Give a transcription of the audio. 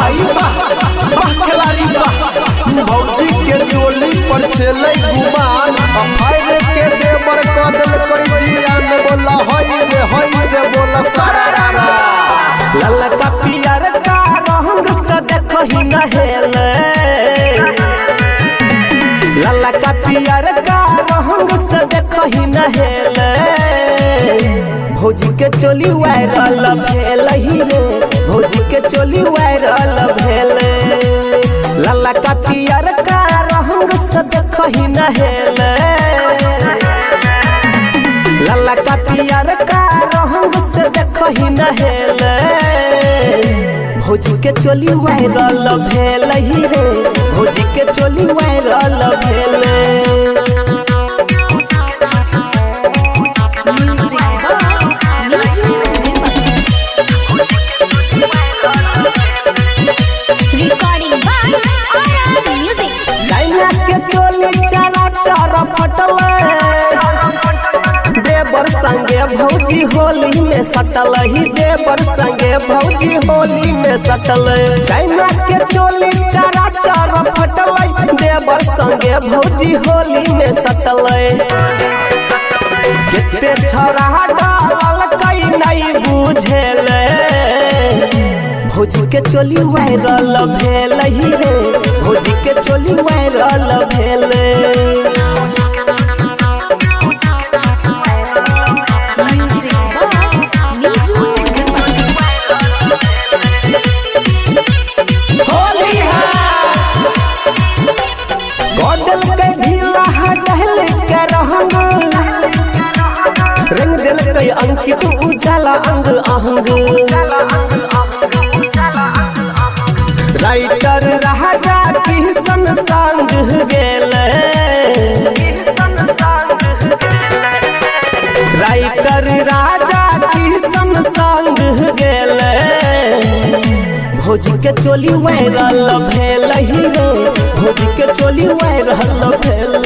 भाई वाह खिलाड़ी वाह भौजी के जोली पर चले गुमान फायर के देवर कदल कोई जियान बोला होई रे बोला सारा रारा ललका पियर का रंग से देखो ही नहेले ललका पियर का रंग से देखो ही नहेले भौजी के चोली वायरल भेल ही रे भौजी के चोली वायरल भेल ललका पियर का रंग से देखो ही नहेले ललका पियर का रंग से देखो ही नहेले भौजी के चोली वायरल भेल ही रे भौजी के चोली वायरल भेल देवर संगे भौजी होली में सटल ही देवर संगे भौजी होली में सटल कैना के चोली चारा चार फटल देवर संगे भौजी होली में सटल कितने छोरा डाल कई नहीं बुझेल भौजी के चोली वायरल भेल ही रे भौजी के चोली वायरल भेल रंग दिल कई अंकित उजाला अंग आहंग राइटर राजा किशन संग गेल राइटर राजा किशन संग गेल भौजी के चोली वायरल भेल ही रे भौजी के चोली वायरल भेल